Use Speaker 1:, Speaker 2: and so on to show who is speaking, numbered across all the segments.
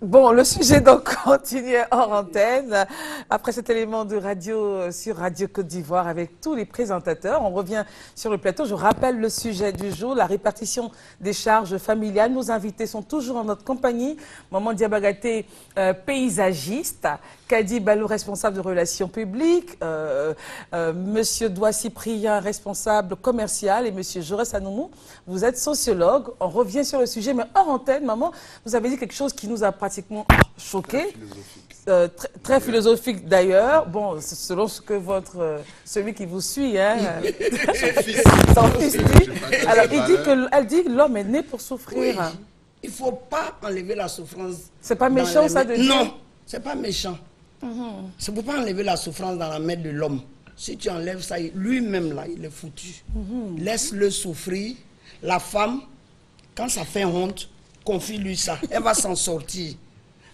Speaker 1: Bon, le sujet donc continue hors antenne. Après cet élément de radio sur Radio Côte d'Ivoire avec tous les présentateurs, on revient sur le plateau. Je rappelle le sujet du jour, la répartition des charges familiales. Nos invités sont toujours en notre compagnie. Maman Diabagaté, paysagiste. Kadi Balou, responsable de relations publiques. Monsieur Doua Cyprien, responsable commercial. Et Monsieur Jaurès Anoumou, vous êtes sociologue. On revient sur le sujet, mais hors antenne, maman, vous avez dit quelque chose qui nous a pratiquement choqué. Très philosophique d'ailleurs. Bon, selon ce que celui qui vous suit, hein, son fils dit. Alors, elle dit que l'homme est né pour souffrir.
Speaker 2: Oui. Il ne faut pas enlever la souffrance.
Speaker 1: C'est pas méchant ça de dire?
Speaker 2: Non, c'est pas méchant. C'est pour pas enlever la souffrance dans la main de l'homme. Si tu enlèves ça, lui-même là, il est foutu. Laisse-le souffrir. La femme, quand ça fait honte, confie-lui ça. Elle va s'en sortir.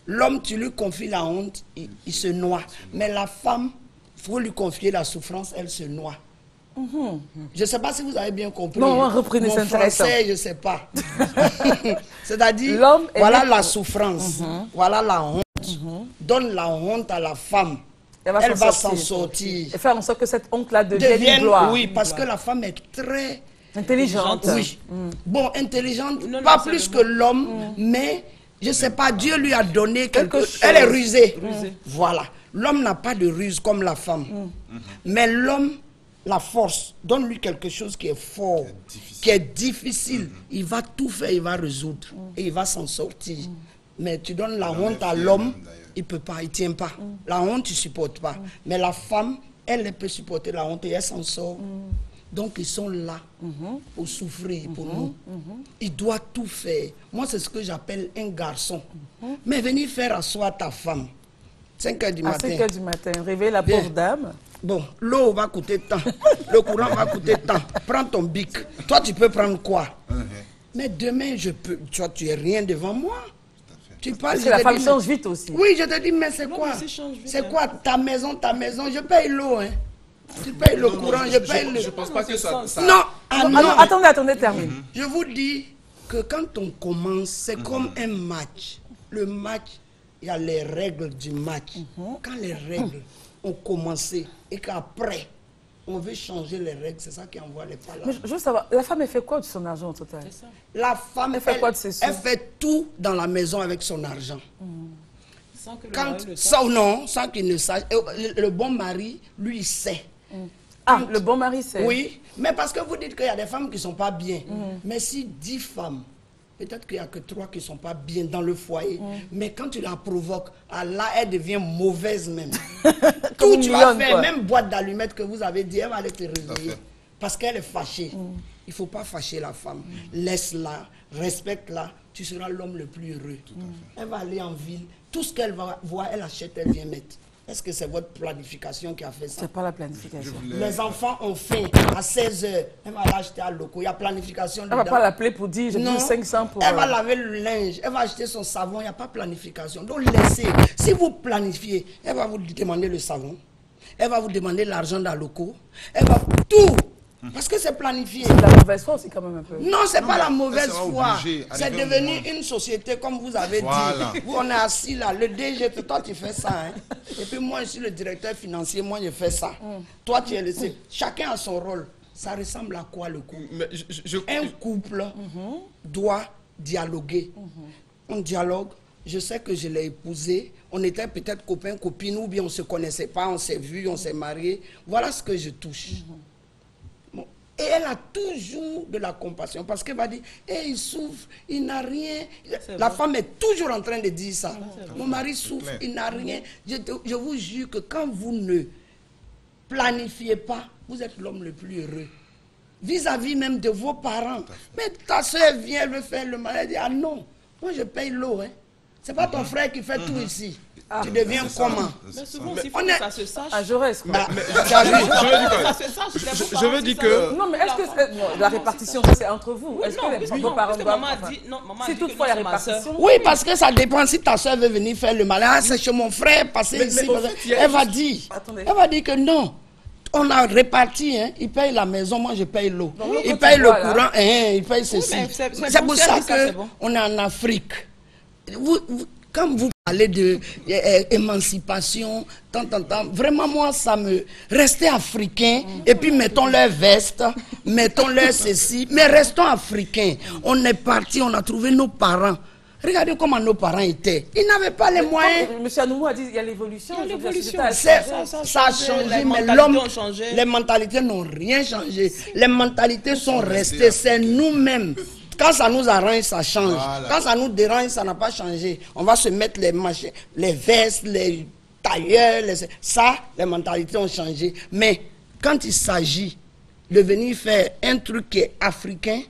Speaker 2: L'homme, tu lui confies la honte, il se noie. Mais la femme, il faut lui confier la souffrance, elle se noie. Je ne sais pas si vous avez bien compris.
Speaker 1: Non, reprenez, c'est intéressant.
Speaker 2: Français, je ne sais pas. C'est-à-dire, voilà la souffrance, voilà la honte. Donne la honte à la femme. Elle va s'en sortir.
Speaker 1: Et faire en sorte que cette honte-là devienne une gloire.
Speaker 2: Oui, parce que la femme est très
Speaker 1: intelligente.
Speaker 2: Oui. Bon, intelligente, pas plus que l'homme, mais je ne sais pas, Dieu lui a donné quelque chose. Elle est rusée. Voilà. L'homme n'a pas de ruse comme la femme. Mais l'homme, la force, donne-lui quelque chose qui est fort, qui est difficile. Il va tout faire, il va résoudre. Et il va s'en sortir. Mais tu donnes la honte à l'homme, il ne peut pas, il ne tient pas. La honte, tu ne supportes pas. Mais la femme, elle peut supporter la honte et elle s'en sort. Donc ils sont là pour souffrir pour nous. Il doit tout faire. Moi, c'est ce que j'appelle un garçon. Mais venir faire asseoir ta femme. 5 h du matin.
Speaker 1: À 5 h du matin, réveiller la pauvre dame.
Speaker 2: Bon, l'eau va coûter tant. Le courant va coûter tant. Prends ton bic. Toi, tu peux prendre quoi? Mais demain, je peux. Toi, tu es rien devant moi. Tu parles,
Speaker 1: parce que la femme change vite aussi.
Speaker 2: Oui, je te dis, mais c'est quoi? C'est quoi ta maison, je paye l'eau, hein. Tu payes le courant, je paye le...
Speaker 3: Je pense pas que ça...
Speaker 2: Non,
Speaker 1: non. Attendez, termine.
Speaker 2: Je vous dis que quand on commence, c'est comme un match. Le match, il y a les règles du match. Quand les règles ont commencé et qu'après, on veut changer les règles, c'est ça qui envoie les palabres.
Speaker 1: Mais je veux savoir, la femme, elle fait quoi de son argent au total?
Speaker 2: La femme,
Speaker 1: elle fait quoi de ses sous?
Speaker 2: Elle fait tout dans la maison avec son argent.
Speaker 4: Sans que
Speaker 2: sans qu'il ne sache. Le bon mari, lui, il sait.
Speaker 1: Le bon mari sait.
Speaker 2: Oui, mais parce que vous dites qu'il y a des femmes qui ne sont pas bien. Mais si 10 femmes, peut-être qu'il n'y a que 3 qui ne sont pas bien dans le foyer, mais quand tu la provoques, là, elle devient mauvaise même. Tout tu vas faire, même boîte d'allumettes que vous avez dit, elle va aller te réveiller. Parce qu'elle est fâchée. Il ne faut pas fâcher la femme. Laisse-la, respecte-la, tu seras l'homme le plus heureux. Elle va aller en ville, tout ce qu'elle va voir, elle achète, elle vient mettre. Est-ce que c'est votre planification qui a fait ça?
Speaker 1: C'est pas la planification.
Speaker 2: Les enfants ont faim à 16 h. Elle va l'acheter à Loco. Il y a planification dedans.
Speaker 1: Elle ne va pas l'appeler pour dire j'ai besoin de 500 pour...
Speaker 2: Elle va laver le linge. Elle va acheter son savon. Il n'y a pas planification. Donc laissez. Si vous planifiez, elle va vous demander le savon. Elle va vous demander l'argent dans Loco. Elle va tout. Parce que c'est planifié. C'est
Speaker 1: de la mauvaise foi aussi quand même un peu.
Speaker 2: Non, c'est pas la mauvaise foi. C'est devenu une société comme vous avez dit. Où on est assis là, le DG, toi tu fais ça. Hein. Et puis moi je suis le directeur financier, moi je fais ça. Toi tu es laissé. Chacun a son rôle. Ça ressemble à quoi le couple? Un couple doit dialoguer. On dialogue. Je sais que je l'ai épousé. On était peut-être copains, copines, ou bien on ne se connaissait pas, on s'est vus, on s'est mariés. Voilà ce que je touche. Et elle a toujours de la compassion parce qu'elle va dire, il souffre, il n'a rien. La femme est toujours en train de dire ça. Mon mari souffre, il n'a rien. Je vous jure que quand vous ne planifiez pas, vous êtes l'homme le plus heureux. Vis-à-vis même de vos parents. Mais ta soeur vient, elle veut faire le mal, elle dit, ah non, moi je paye l'eau. Hein. C'est pas ton frère qui fait tout ici. Tu deviens comment?
Speaker 4: Mais souvent, il faut que ça se sache.
Speaker 1: À Jaurès, quoi.
Speaker 3: Je veux dire que...
Speaker 1: Non, mais est-ce que la répartition, c'est entre vous? Est-ce que vos parents doivent... Si toutefois la répartition...
Speaker 2: Oui, parce que ça dépend. Si ta soeur veut venir faire le mal, c'est chez mon frère, passer ici. Elle va dire que non. On a réparti, hein. Il paye la maison, moi je paye l'eau. Il paye le courant, il paye ceci. C'est pour ça qu'on est en Afrique. quand vous parlez de émancipation, vraiment moi ça me... Restez africains et puis mettons leur veste, mettons leur ceci, mais restons africains. On est parti, on a trouvé nos parents. Regardez comment nos parents étaient. Ils n'avaient pas les moyens.
Speaker 1: Monsieur Anoumou a dit qu'il y a l'évolution.
Speaker 2: Ça a changé, mais l'homme, les mentalités n'ont rien changé. Les mentalités sont restées. C'est nous-mêmes. Quand ça nous arrange, ça change. Voilà. Quand ça nous dérange, ça n'a pas changé. On va se mettre les machins, les vestes, les tailleurs. Ça, les mentalités ont changé. Mais quand il s'agit de venir faire un truc qui est africain,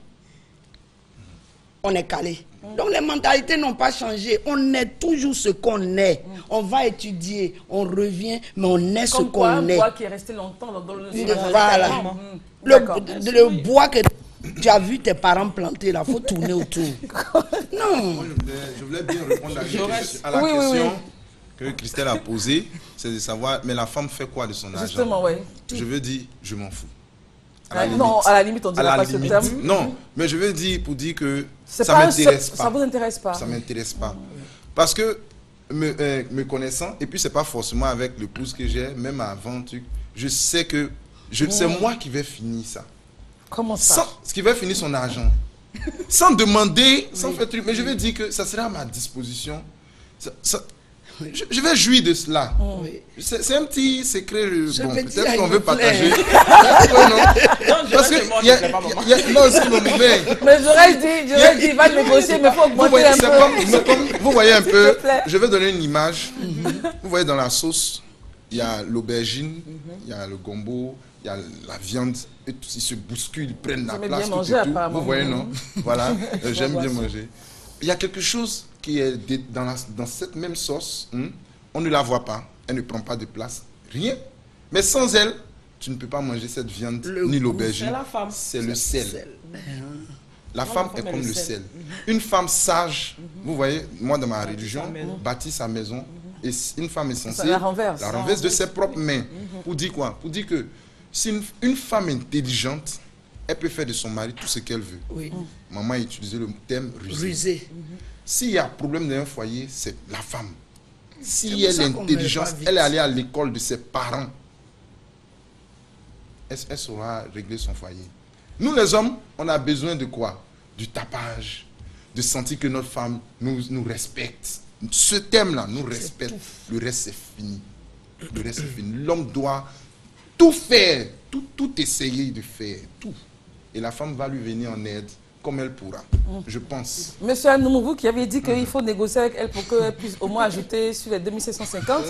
Speaker 2: on est calé. Donc les mentalités n'ont pas changé. On est toujours ce qu'on est. On va étudier, on revient, mais on est ce qu'on est.
Speaker 1: Un bois qui est resté longtemps dans le
Speaker 2: voilà. Le bois que tu as vu tes parents planter là, il faut tourner autour. Non.
Speaker 3: Je voulais bien répondre à la question que Christelle a posée, c'est de savoir, mais la femme fait quoi de son argent?
Speaker 1: Justement, oui.
Speaker 3: Je veux dire, je m'en fous.
Speaker 1: Non, à la limite, on ne dira pas ce terme.
Speaker 3: Non, mais je veux dire pour dire que ça ne m'intéresse pas.
Speaker 1: Ça vous intéresse pas?
Speaker 3: Ça ne m'intéresse pas. Parce que, me connaissant, et puis ce n'est pas forcément avec l'épouse que j'ai, même avant, je sais que c'est moi qui vais finir ça.
Speaker 1: Comment ça?
Speaker 3: Ce qui va finir son argent. Sans demander, sans faire truc. Mais je veux dire que ça sera à ma disposition. Je vais jouir de cela. C'est un petit secret. Bon, peut-être qu'on veut partager. Parce que non, c'est mon mauvais.
Speaker 1: Mais j'aurais dit, va négocier, mais il faut augmenter un peu.
Speaker 3: Vous voyez un peu, je vais donner une image. Vous voyez dans la sauce, il y a l'aubergine, il y a le gombo, il y a la viande. Et tous, ils se bousculent, ils prennent la place. Tout et tout. Vous voyez, non? Voilà, j'aime bien manger. Il y a quelque chose qui est dans cette même sauce, on ne la voit pas, elle ne prend pas de place, rien. Mais sans elle, tu ne peux pas manger cette viande ni l'aubergine. C'est le sel. La femme est comme le sel. Une femme sage, vous voyez, moi dans ma religion, bâtit sa maison. Et une femme est censée la renverse de ses propres mains. Pour dire quoi? Pour dire que si une femme intelligente, elle peut faire de son mari tout ce qu'elle veut. Oui. Maman a utilisé le terme rusé. S'il y a problème dans un foyer, c'est la femme. Si elle est intelligente, elle est allée à l'école de ses parents, elle saura régler son foyer. Nous les hommes, on a besoin de quoi? Du tapage, de sentir que notre femme nous respecte. Ce thème-là nous respecte. Le reste, c'est fini. Le reste, c'est fini. L'homme doit tout faire, tout essayer de faire, tout. Et la femme va lui venir en aide comme elle pourra, je pense.
Speaker 1: Monsieur Anoumou, vous qui avez dit qu'il faut négocier avec elle pour qu'elle puisse au moins ajouter sur les 2750,